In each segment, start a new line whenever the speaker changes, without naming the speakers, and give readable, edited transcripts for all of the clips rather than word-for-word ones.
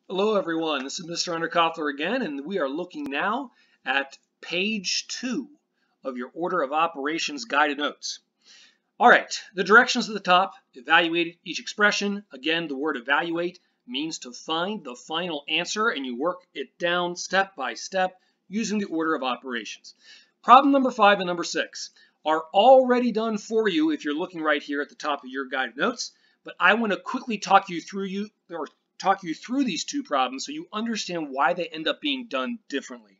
Hello everyone, this is Mr. Underkoffler again, and we are looking now at page 2 of your Order of Operations guided notes. All right, the directions at the top, evaluate each expression. Again, the word evaluate means to find the final answer, and you work it down step by step using the Order of Operations. Problem number 5 and number 6 are already done for you if you're looking right here at the top of your guided notes, but I want to quickly talk you through these two problems so you understand why they end up being done differently.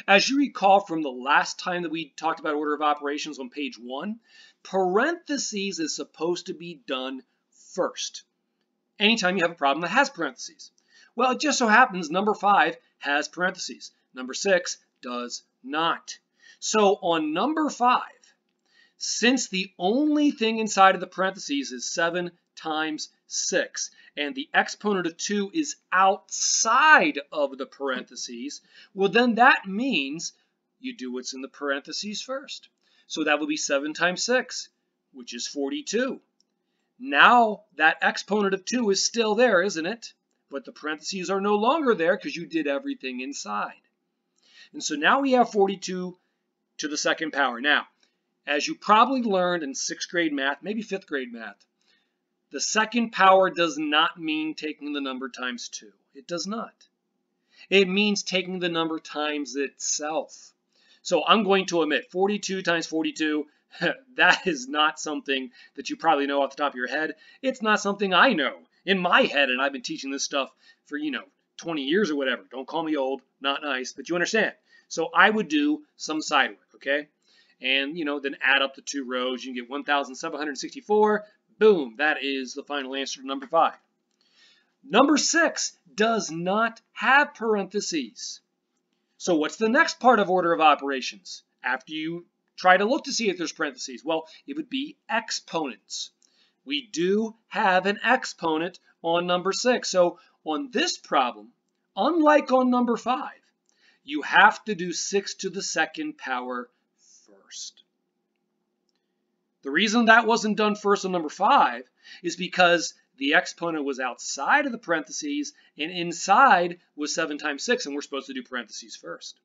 As you recall from the last time that we talked about order of operations on page 1, parentheses is supposed to be done first anytime you have a problem that has parentheses. Well, it just so happens number 5 has parentheses. Number 6 does not. So on number 5, since the only thing inside of the parentheses is 7 times 6, and the exponent of 2 is outside of the parentheses, well then that means you do what's in the parentheses first. So that would be 7 times 6, which is 42. Now that exponent of 2 is still there, isn't it? But the parentheses are no longer there because you did everything inside. And so now we have 42 to the second power. Now, as you probably learned in 6th grade math, maybe 5th grade math, the second power does not mean taking the number times 2. It does not. It means taking the number times itself. So I'm going to omit 42 times 42. That is not something that you probably know off the top of your head. It's not something I know in my head, and I've been teaching this stuff for, 20 years or whatever. Don't call me old, not nice, but you understand. So I would do some side work, okay? And, then add up the 2 rows. You can get 1,764. Boom, that is the final answer to number 5. Number 6 does not have parentheses. So what's the next part of order of operations after you try to look to see if there's parentheses? Well, it would be exponents. We do have an exponent on number 6. So on this problem, unlike on number 5, you have to do 6 to the second power first. The reason that wasn't done first on number 5 is because the exponent was outside of the parentheses and inside was 7 times 6, and we're supposed to do parentheses first.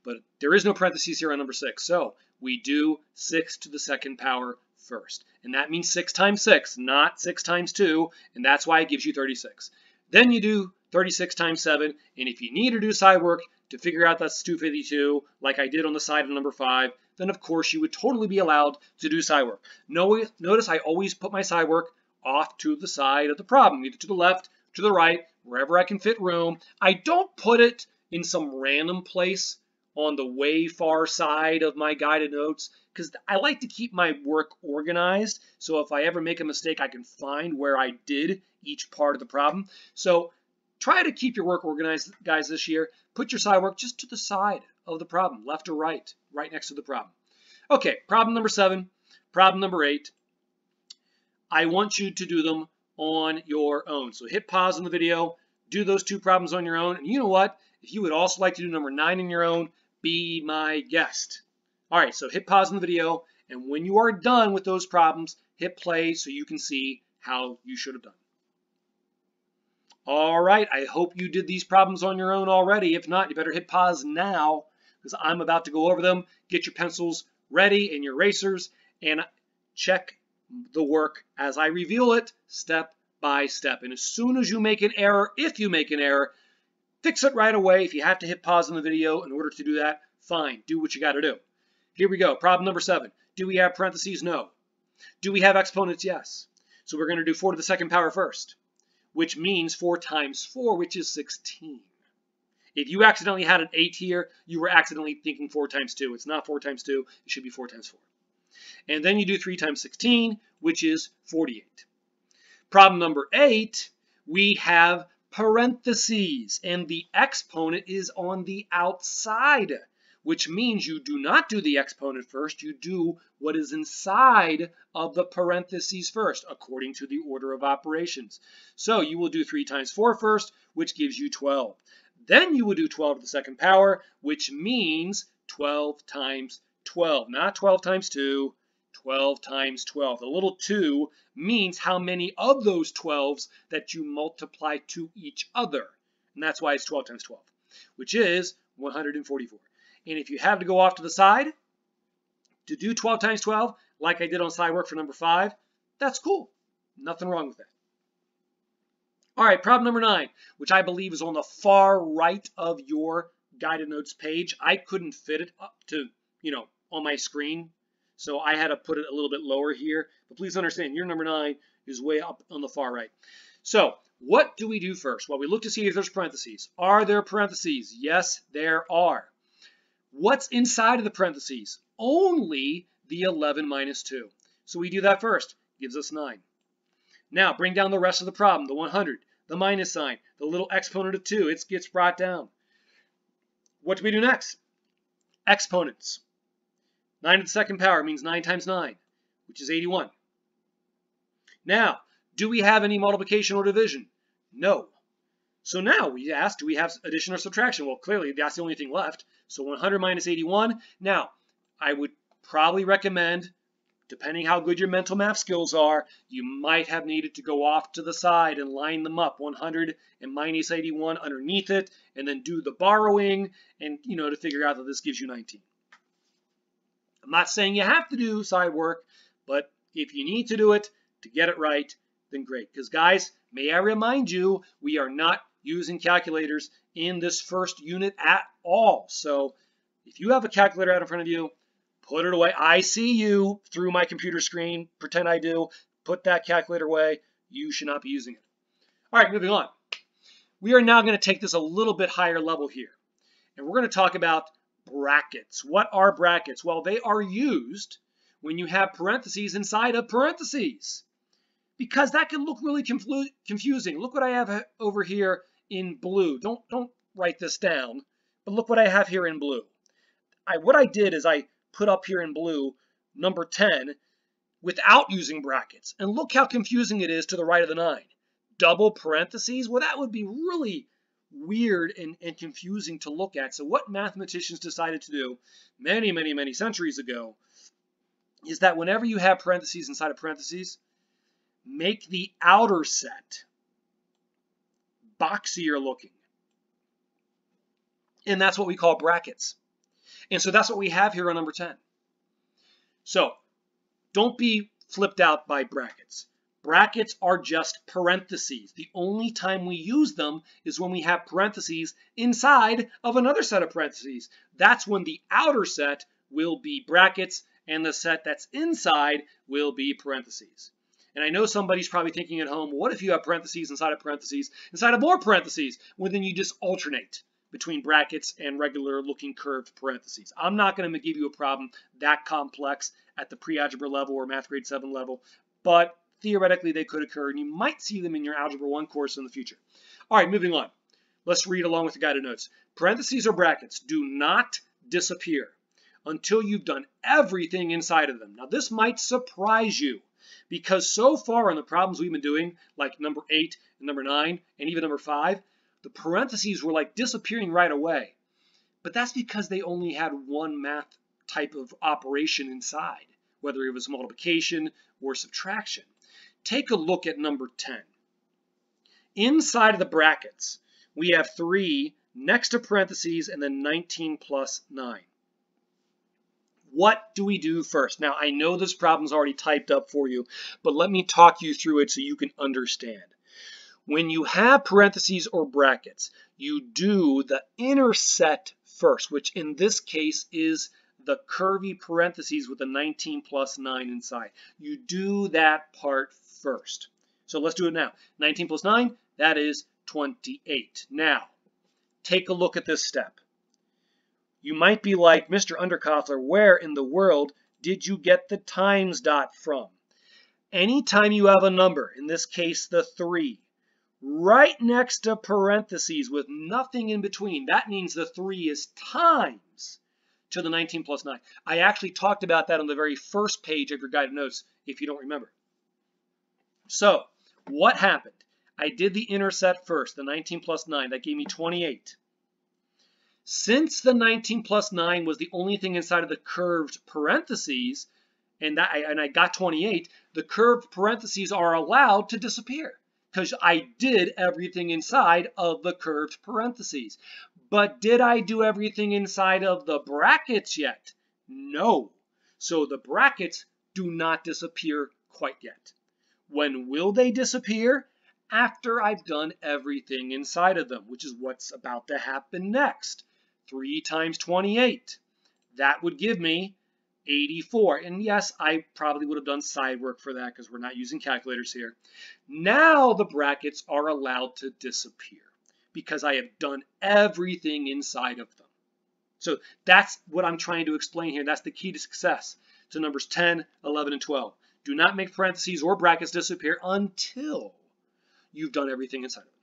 But there is no parentheses here on number 6, so we do 6 to the second power first. And that means 6 times 6, not 6 times 2, and that's why it gives you 36. Then you do 36 times 7, and if you need to do side work to figure out that's 252, like I did on the side of number 5, then of course you would totally be allowed to do side work. Notice I always put my side work off to the side of the problem, either to the left, to the right, wherever I can fit room. I don't put it in some random place on the way far side of my guided notes because I like to keep my work organized, so if I ever make a mistake I can find where I did each part of the problem. So try to keep your work organized, guys, this year. Put your side work just to the side of the problem, left or right next to the problem. Okay, problem number 7, problem number 8. I want you to do them on your own. So hit pause on the video, do those 2 problems on your own, and you know what? If you would also like to do number 9 on your own, be my guest. All right, so hit pause on the video, and when you are done with those problems, hit play so you can see how you should have done. All right, I hope you did these problems on your own already. If not, you better hit pause now because I'm about to go over them. Get your pencils ready and your erasers and check the work as I reveal it step by step. And as soon as you make an error, if you make an error, fix it right away. If you have to hit pause on the video in order to do that, fine, do what you got to do. Here we go, problem number 7. Do we have parentheses? No. Do we have exponents? Yes. So we're going to do 4 to the second power first, which means 4 times 4, which is 16. If you accidentally had an 8 here, you were accidentally thinking 4 times 2. It's not 4 times 2, it should be 4 times 4. And then you do 3 times 16, which is 48. Problem number 8, we have parentheses, and the exponent is on the outside, which means you do not do the exponent first, you do what is inside of the parentheses first, according to the order of operations. So you will do 3 times 4 first, which gives you 12. Then you will do 12 to the second power, which means 12 times 12, not 12 times 2, 12 times 12. The little 2 means how many of those 12s that you multiply to each other. And that's why it's 12 times 12, which is 144. And if you have to go off to the side to do 12 times 12, like I did on side work for number 5, that's cool. Nothing wrong with that. All right, problem number 9, which I believe is on the far right of your guided notes page. I couldn't fit it up to, on my screen, so I had to put it a little bit lower here. But please understand, your number 9 is way up on the far right. So what do we do first? Well, we look to see if there's parentheses. Are there parentheses? Yes, there are. What's inside of the parentheses? Only the 11 minus 2. So we do that first. Gives us 9. Now bring down the rest of the problem, the 100, the minus sign, the little exponent of 2. It gets brought down. What do we do next? Exponents. 9 to the second power means 9 times 9, which is 81. Now, do we have any multiplication or division? No. So now we ask, do we have addition or subtraction? Well, clearly that's the only thing left. So 100 minus 81. Now, I would probably recommend, depending how good your mental math skills are, you might have needed to go off to the side and line them up, 100 and minus 81 underneath it, and then do the borrowing, and to figure out that this gives you 19. I'm not saying you have to do side work, but if you need to do it to get it right, then great. Because guys, may I remind you, we are not using calculators in this first unit at all. So if you have a calculator out in front of you, put it away. I see you through my computer screen. Pretend I do. Put that calculator away. You should not be using it. All right, moving on. We are now going to take this a little bit higher level here. And we're going to talk about brackets. What are brackets? Well, they are used when you have parentheses inside of parentheses, because that can look really confusing. Look what I have over here in blue. Don't write this down, but look what I have here in blue. What I did is I put up here in blue number 10 without using brackets, and look how confusing it is to the right of the 9. Double parentheses? Well, that would be really weird and confusing to look at. So what mathematicians decided to do many centuries ago is that whenever you have parentheses inside of parentheses, make the outer set boxier looking. And that's what we call brackets. And so that's what we have here on number 10. So don't be flipped out by brackets. Brackets are just parentheses. The only time we use them is when we have parentheses inside of another set of parentheses. That's when the outer set will be brackets and the set that's inside will be parentheses. And I know somebody's probably thinking at home, what if you have parentheses inside of more parentheses? Well, then you just alternate between brackets and regular looking curved parentheses. I'm not going to give you a problem that complex at the pre-algebra level or math grade 7 level, but theoretically they could occur, and you might see them in your Algebra 1 course in the future. All right, moving on. Let's read along with the guided notes. Parentheses or brackets do not disappear until you've done everything inside of them. Now this might surprise you, because so far in the problems we've been doing, like number 8 and number 9 and even number 5, the parentheses were like disappearing right away. But that's because they only had one math type of operation inside, whether it was multiplication or subtraction. Take a look at number 10. Inside of the brackets, we have 3 next to parentheses and then 19 plus 9. What do we do first? Now, I know this problem's already typed up for you, but let me talk you through it so you can understand. When you have parentheses or brackets, you do the inner set first, which in this case is the curvy parentheses with the 19 plus 9 inside. You do that part first. So let's do it now. 19 plus 9, that is 28. Now, take a look at this step. You might be like, Mr. Underkoffler, where in the world did you get the times dot from? Anytime you have a number, in this case the 3, right next to parentheses with nothing in between, that means the 3 is times to the 19 plus 9. I actually talked about that on the very first page of your guided notes, if you don't remember. So, what happened? I did the inner set first, the 19 plus 9. That gave me 28. Since the 19 plus 9 was the only thing inside of the curved parentheses, and I got 28, the curved parentheses are allowed to disappear because I did everything inside of the curved parentheses. But did I do everything inside of the brackets yet? No. So the brackets do not disappear quite yet. When will they disappear? After I've done everything inside of them, which is what's about to happen next. 3 times 28. That would give me 84. And yes, I probably would have done side work for that because we're not using calculators here. Now the brackets are allowed to disappear because I have done everything inside of them. So that's what I'm trying to explain here. That's the key to success to numbers 10, 11, and 12. Do not make parentheses or brackets disappear until you've done everything inside of it.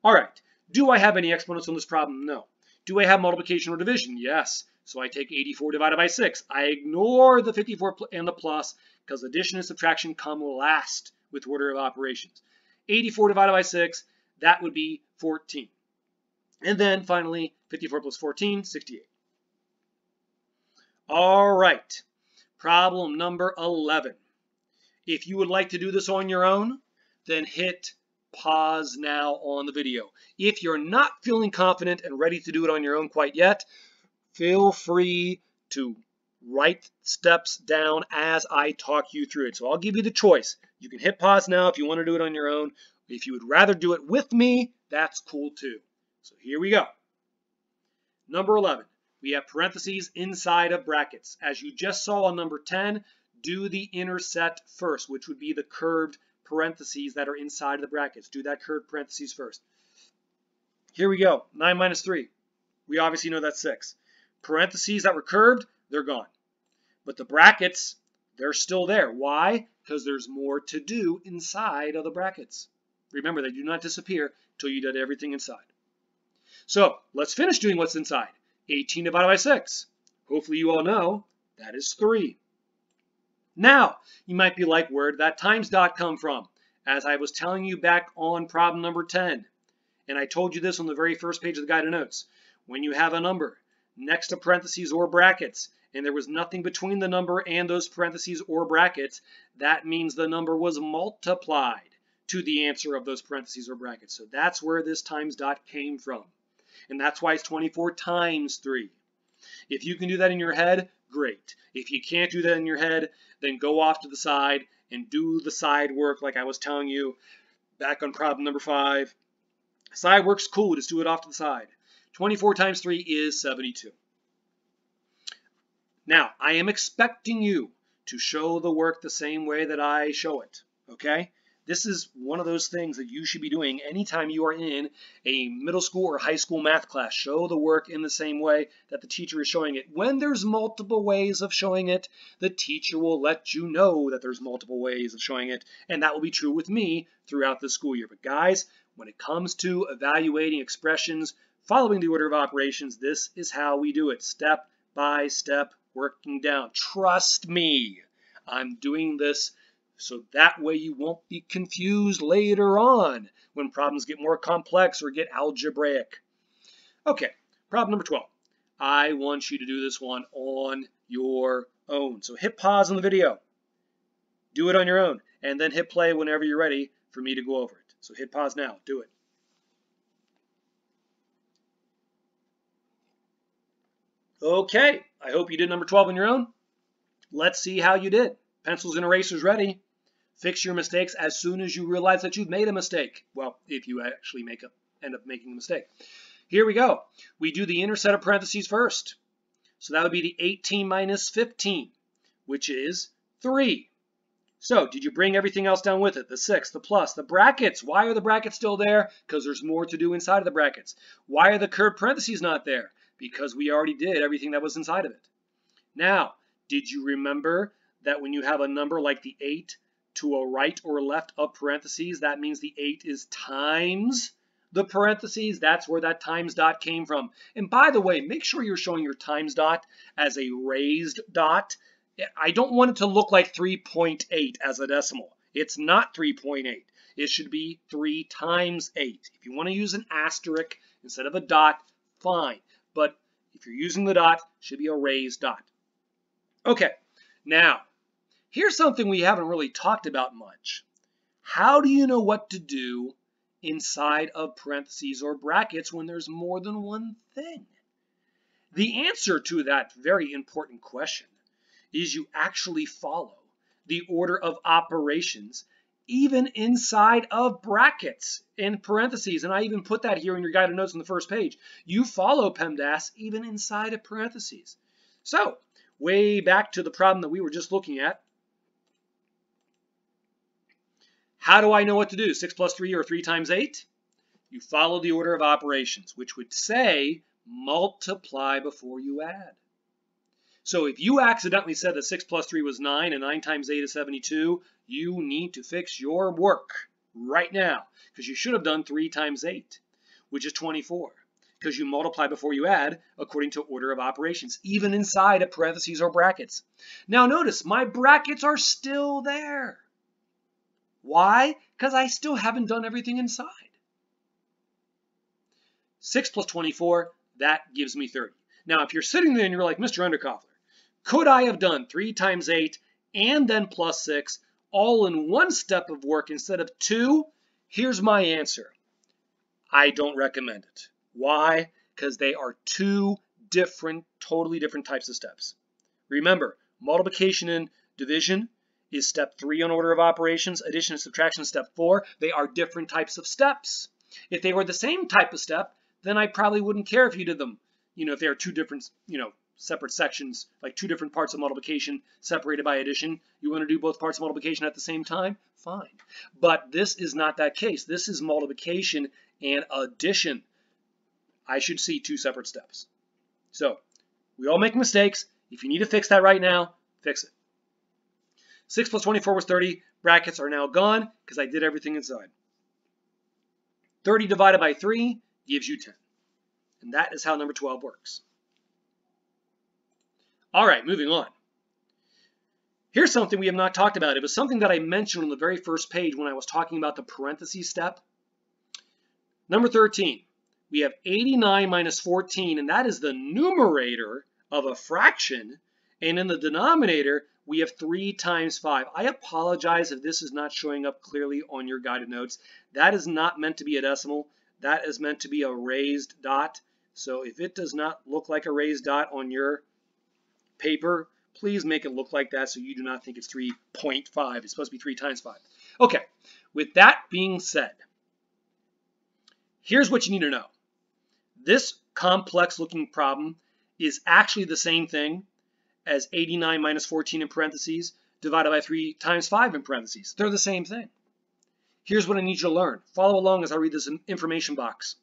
All right. Do I have any exponents on this problem? No. Do I have multiplication or division? Yes. So I take 84 divided by 6. I ignore the 54 and the plus because addition and subtraction come last with order of operations. 84 divided by 6, that would be 14. And then finally, 54 plus 14, 68. All right. Problem number 11. If you would like to do this on your own, then hit pause now on the video. If you're not feeling confident and ready to do it on your own quite yet, feel free to write steps down as I talk you through it. So I'll give you the choice. You can hit pause now if you want to do it on your own. If you would rather do it with me, that's cool too. So here we go. Number 11. We have parentheses inside of brackets. As you just saw on number 10, do the inner set first, which would be the curved parentheses that are inside of the brackets. Do that curved parentheses first. Here we go. 9 minus 3. We obviously know that's 6. Parentheses that were curved, they're gone. But the brackets, they're still there. Why? Because there's more to do inside of the brackets. Remember, they do not disappear until you did everything inside. So let's finish doing what's inside. 18 divided by 6. Hopefully you all know that is 3. Now, you might be like, where did that times dot come from? As I was telling you back on problem number 10, and I told you this on the very first page of the guided notes, when you have a number next to parentheses or brackets, and there was nothing between the number and those parentheses or brackets, that means the number was multiplied to the answer of those parentheses or brackets. So that's where this times dot came from. And that's why it's 24 times 3. If you can do that in your head, great. If you can't do that in your head, then go off to the side and do the side work like I was telling you back on problem number 5. Side work's cool, just do it off to the side. 24 times 3 is 72. Now, I am expecting you to show the work the same way that I show it, okay? This is one of those things that you should be doing anytime you are in a middle school or high school math class. Show the work in the same way that the teacher is showing it. When there's multiple ways of showing it, the teacher will let you know that there's multiple ways of showing it, and that will be true with me throughout the school year. But guys, when it comes to evaluating expressions, following the order of operations, this is how we do it, step by step, working down. Trust me, I'm doing this so that way you won't be confused later on when problems get more complex or get algebraic. Okay, problem number 12. I want you to do this one on your own. So hit pause on the video. Do it on your own. And then hit play whenever you're ready for me to go over it. So hit pause now. Do it. Okay, I hope you did number 12 on your own. Let's see how you did. Pencils and erasers ready. Fix your mistakes as soon as you realize that you've made a mistake. Well, if you actually end up making a mistake. Here we go. We do the inner set of parentheses first. So that would be the 18 minus 15, which is 3. So did you bring everything else down with it? The 6, the plus, the brackets. Why are the brackets still there? Because there's more to do inside of the brackets. Why are the curved parentheses not there? Because we already did everything that was inside of it. Now, did you remember that when you have a number like the 8, to a right or left of parentheses, that means the 8 is times the parentheses. That's where that times dot came from. And by the way, make sure you're showing your times dot as a raised dot. I don't want it to look like 3.8 as a decimal. It's not 3.8. It should be 3 times 8. If you want to use an asterisk instead of a dot, fine. But if you're using the dot, it should be a raised dot. Okay. Now, here's something we haven't really talked about much. How do you know what to do inside of parentheses or brackets when there's more than one thing? The answer to that very important question is you actually follow the order of operations even inside of brackets and parentheses. And I even put that here in your guided notes on the first page. You follow PEMDAS even inside of parentheses. So, way back to the problem that we were just looking at. How do I know what to do? 6 plus 3 or 3 times 8? You follow the order of operations, which would say multiply before you add. So if you accidentally said that 6 plus 3 was 9 and 9 times 8 is 72, you need to fix your work right now, because you should have done 3 times 8, which is 24, because you multiply before you add according to order of operations, even inside of parentheses or brackets. Now notice, my brackets are still there. Why? Because I still haven't done everything inside. 6 plus 24, that gives me 30. Now, if you're sitting there and you're like, Mr. Underkoffler, could I have done 3 times 8 and then plus 6 all in one step of work instead of 2? Here's my answer. I don't recommend it. Why? Because they are 2 different, totally different types of steps. Remember, multiplication and division is step 3 on order of operations. Addition and subtraction is step 4. They are different types of steps. If they were the same type of step, then I probably wouldn't care if you did them, if they are 2 different, separate sections, like 2 different parts of multiplication separated by addition. You want to do both parts of multiplication at the same time? Fine. But this is not that case. This is multiplication and addition. I should see 2 separate steps. So, we all make mistakes. If you need to fix that right now, fix it. 6 plus 24 was 30. Brackets are now gone because I did everything inside. 30 divided by 3 gives you 10. And that is how number 12 works. All right, moving on. Here's something we have not talked about. It was something that I mentioned on the very first page when I was talking about the parentheses step. Number 13, we have 89 minus 14, and that is the numerator of a fraction. And in the denominator, we have 3 times 5. I apologize if this is not showing up clearly on your guided notes. That is not meant to be a decimal. That is meant to be a raised dot. So if it does not look like a raised dot on your paper, please make it look like that so you do not think it's 3.5. It's supposed to be 3 times 5. Okay, with that being said, here's what you need to know. This complex looking problem is actually the same thing as 89 minus 14 in parentheses divided by 3 times 5 in parentheses. They're the same thing. Here's what I need you to learn. Follow along as I read this information box.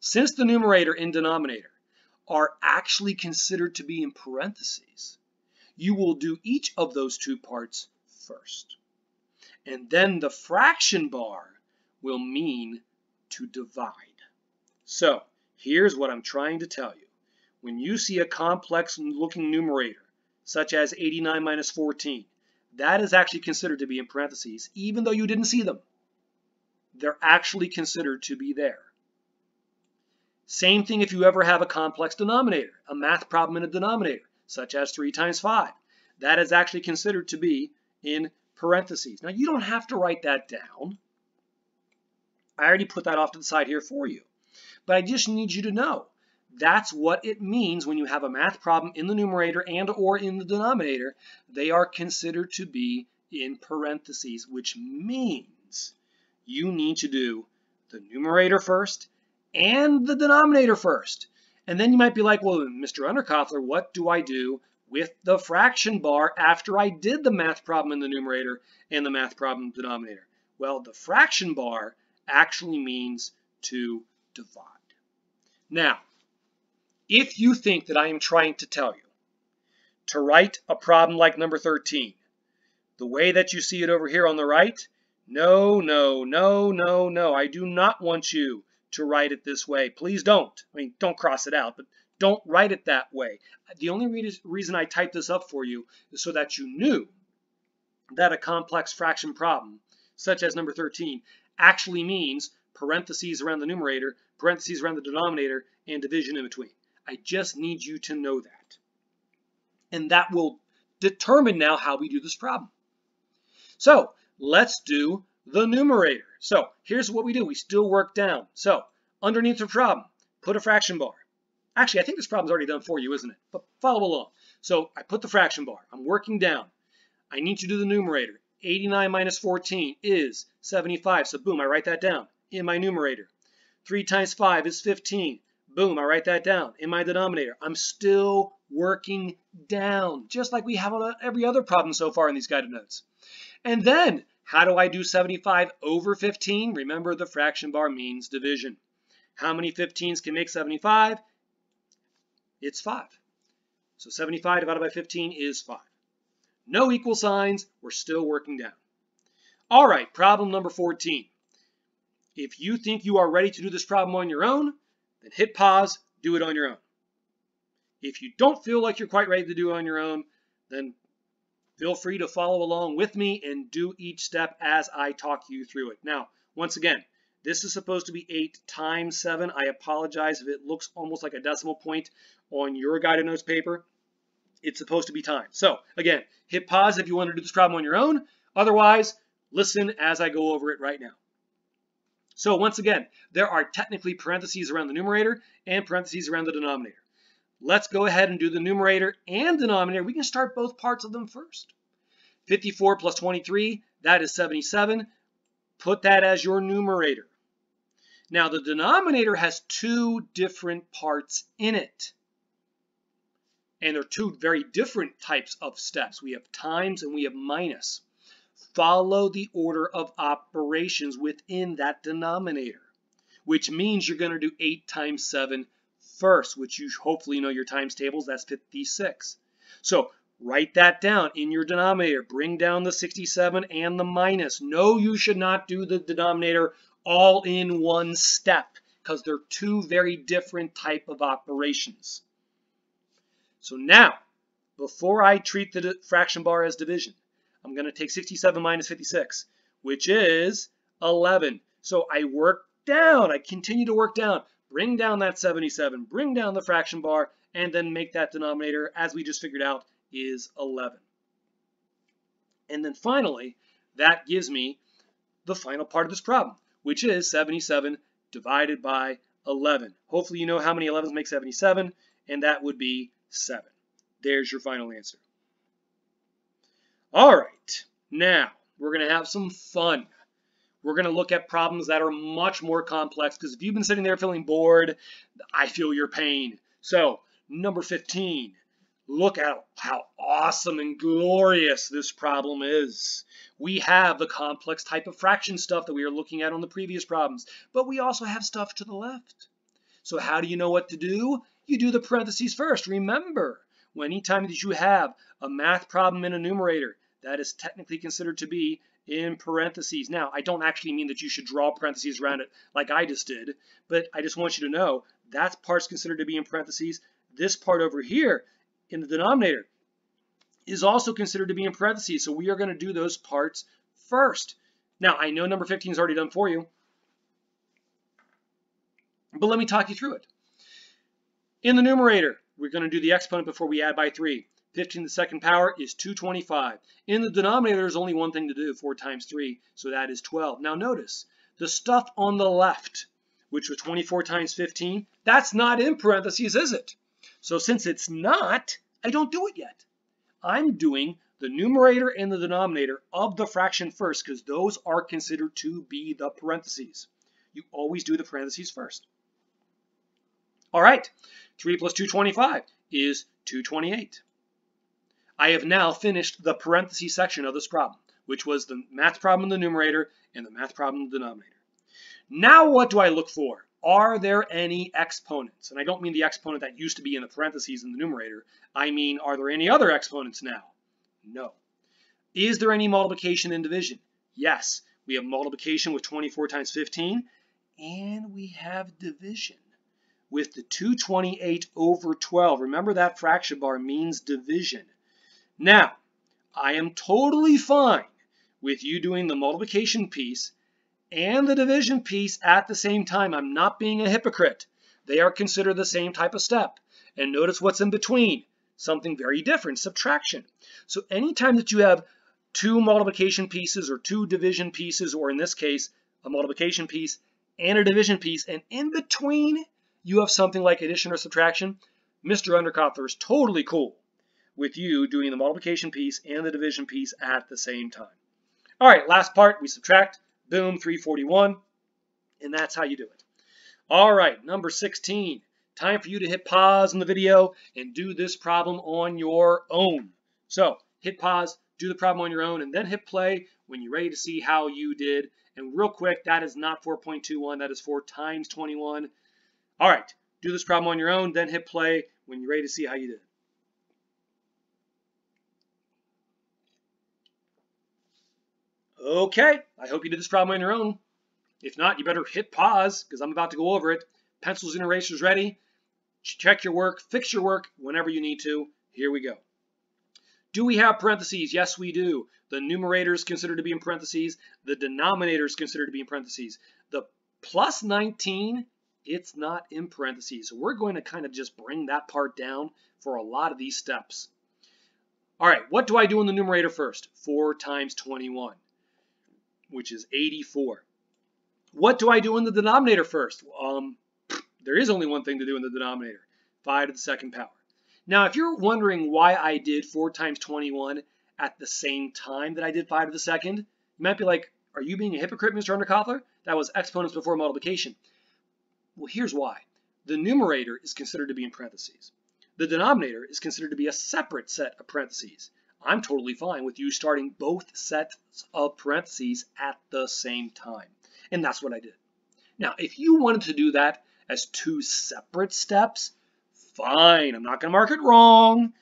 Since the numerator and denominator are actually considered to be in parentheses, you will do each of those 2 parts first. And then the fraction bar will mean to divide. So here's what I'm trying to tell you. When you see a complex looking numerator, such as 89 minus 14, that is actually considered to be in parentheses, even though you didn't see them. They're actually considered to be there. Same thing if you ever have a complex denominator, a math problem in a denominator, such as 3 times 5. That is actually considered to be in parentheses. Now, you don't have to write that down. I already put that off to the side here for you. But I just need you to know that's what it means when you have a math problem in the numerator and or in the denominator. They are considered to be in parentheses, which means you need to do the numerator first and the denominator first. And then you might be like, well, Mr. Underkoffler, what do I do with the fraction bar after I did the math problem in the numerator and the math problem in the denominator? Well, the fraction bar actually means to divide. Now, if you think that I am trying to tell you to write a problem like number 13, the way that you see it over here on the right, no, no, no, no, no. I do not want you to write it this way. Please don't. I mean, don't cross it out, but don't write it that way. The only reason I typed this up for you is so that you knew that a complex fraction problem, such as number 13, actually means parentheses around the numerator, parentheses around the denominator, and division in between. I just need you to know that. And that will determine now how we do this problem. So let's do the numerator. So here's what we do. We still work down. So underneath the problem, put a fraction bar. Actually, I think this problem's already done for you, isn't it? But follow along. So I put the fraction bar. I'm working down. I need to do the numerator. 89 minus 14 is 75. So boom, I write that down in my numerator. 3 times 5 is 15. Boom, I write that down in my denominator. I'm still working down, just like we have on every other problem so far in these guided notes. And then, how do I do 75 over 15? Remember, the fraction bar means division. How many 15s can make 75? It's 5. So 75 divided by 15 is 5. No equal signs. We're still working down. All right, problem number 14. If you think you are ready to do this problem on your own, then hit pause, do it on your own. If you don't feel like you're quite ready to do it on your own, then feel free to follow along with me and do each step as I talk you through it. Now, once again, this is supposed to be 8 times 7. I apologize if it looks almost like a decimal point on your guided notes paper. It's supposed to be times. So, again, hit pause if you want to do this problem on your own. Otherwise, listen as I go over it right now. So once again, there are technically parentheses around the numerator and parentheses around the denominator. Let's go ahead and do the numerator and denominator. We can start both parts of them first. 54 plus 23, that is 77. Put that as your numerator. Now the denominator has 2 different parts in it. And there are 2 very different types of steps. We have times and we have minus. Follow the order of operations within that denominator, which means you're going to do 8 times 7 first, which you hopefully know your times tables. That's 56. So write that down in your denominator. Bring down the 67 and the minus. No, you should not do the denominator all in one step because they're 2 very different type of operations. So now, before I treat the fraction bar as division, I'm going to take 67 minus 56, which is 11. So I work down. I continue to work down. Bring down that 77. Bring down the fraction bar, and then make that denominator, as we just figured out, is 11. And then finally, that gives me the final part of this problem, which is 77 divided by 11. Hopefully you know how many 11s make 77, and that would be 7. There's your final answer. All right, now we're going to have some fun. We're going to look at problems that are much more complex because if you've been sitting there feeling bored, I feel your pain. So, number 15, look at how awesome and glorious this problem is. We have the complex type of fraction stuff that we were looking at on the previous problems, but we also have stuff to the left. So how do you know what to do? You do the parentheses first. Remember, anytime that you have a math problem in a numerator, that is technically considered to be in parentheses. Now, I don't actually mean that you should draw parentheses around it like I just did, but I just want you to know that part's considered to be in parentheses. This part over here in the denominator is also considered to be in parentheses, so we are going to do those parts first. Now, I know number 15 is already done for you, but let me talk you through it. In the numerator, we're going to do the exponent before we add by 3. 15 to the second power is 225. In the denominator, there's only one thing to do, 4 times 3, so that is 12. Now notice, the stuff on the left, which was 24 times 15, that's not in parentheses, is it? So since it's not, I don't do it yet. I'm doing the numerator and the denominator of the fraction first because those are considered to be the parentheses. You always do the parentheses first. All right, 3 plus 225 is 228. I have now finished the parentheses section of this problem, which was the math problem in the numerator and the math problem in the denominator. Now what do I look for? Are there any exponents? And I don't mean the exponent that used to be in the parentheses in the numerator. I mean, are there any other exponents now? No. Is there any multiplication and division? Yes. We have multiplication with 24 times 15, and we have division with the 228 over 12. Remember that fraction bar means division. Now, I am totally fine with you doing the multiplication piece and the division piece at the same time. I'm not being a hypocrite. They are considered the same type of step. And notice what's in between. something very different, subtraction. So anytime that you have two multiplication pieces or two division pieces, or in this case, a multiplication piece and a division piece, and in between you have something like addition or subtraction, Mr. Underkoffler is totally cool with you doing the multiplication piece and the division piece at the same time. All right, last part, we subtract, boom, 341, and that's how you do it. All right, number 16. Time for you to hit pause in the video and do this problem on your own. So hit pause, do the problem on your own, and then hit play when you're ready to see how you did. And real quick, that is not 4.21, that is 4 times 21. All right, do this problem on your own, then hit play when you're ready to see how you did. Okay, I hope you did this problem on your own. If not, you better hit pause because I'm about to go over it. Pencils and erasers ready. Check your work, fix your work whenever you need to. Here we go. Do we have parentheses? Yes, we do. The numerator is considered to be in parentheses. The denominator is considered to be in parentheses. The plus 19, it's not in parentheses. So we're going to kind of just bring that part down for a lot of these steps. All right, what do I do in the numerator first? 4 times 21, which is 84. What do I do in the denominator first? There is only one thing to do in the denominator, 5 to the second power. Now, if you're wondering why I did 4 times 21 at the same time that I did 5 to the second, you might be like, are you being a hypocrite, Mr. Underkoffler? That was exponents before multiplication. Well, here's why. The numerator is considered to be in parentheses. The denominator is considered to be a separate set of parentheses. I'm totally fine with you starting both sets of parentheses at the same time. And that's what I did. Now, if you wanted to do that as 2 separate steps, fine, I'm not going to mark it wrong,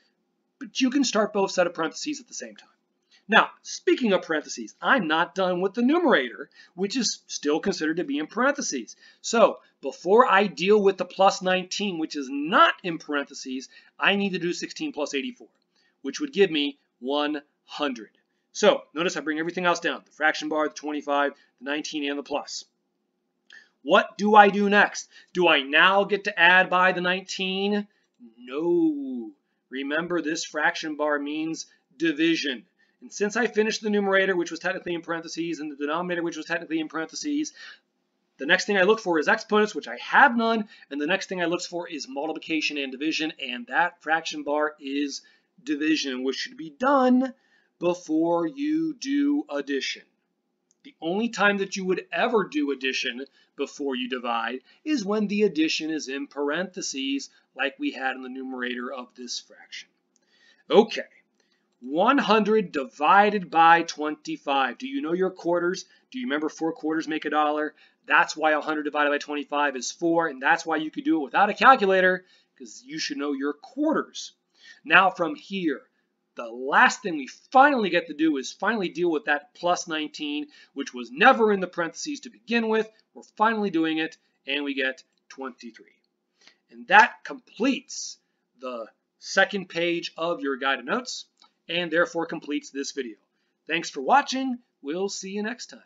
but you can start both set of parentheses at the same time. Now, speaking of parentheses, I'm not done with the numerator, which is still considered to be in parentheses. So, before I deal with the plus 19, which is not in parentheses, I need to do 16 plus 84, which would give me 100. So, notice I bring everything else down, the fraction bar, the 25, the 19, and the plus. What do I do next? Do I now get to add by the 19? No. Remember, this fraction bar means division. And since I finished the numerator, which was technically in parentheses, and the denominator, which was technically in parentheses, the next thing I look for is exponents, which I have none, and the next thing I look for is multiplication and division, and that fraction bar is division, which should be done before you do addition. The only time that you would ever do addition before you divide is when the addition is in parentheses, like we had in the numerator of this fraction. Okay, 100 divided by 25. Do you know your quarters? Do you remember 4 quarters make $1? That's why 100 divided by 25 is 4, and that's why you could do it without a calculator, because you should know your quarters. Now from here, the last thing we finally get to do is finally deal with that plus 19, which was never in the parentheses to begin with. We're finally doing it, and we get 23. And that completes the second page of your guided notes, and therefore completes this video. Thanks for watching. We'll see you next time.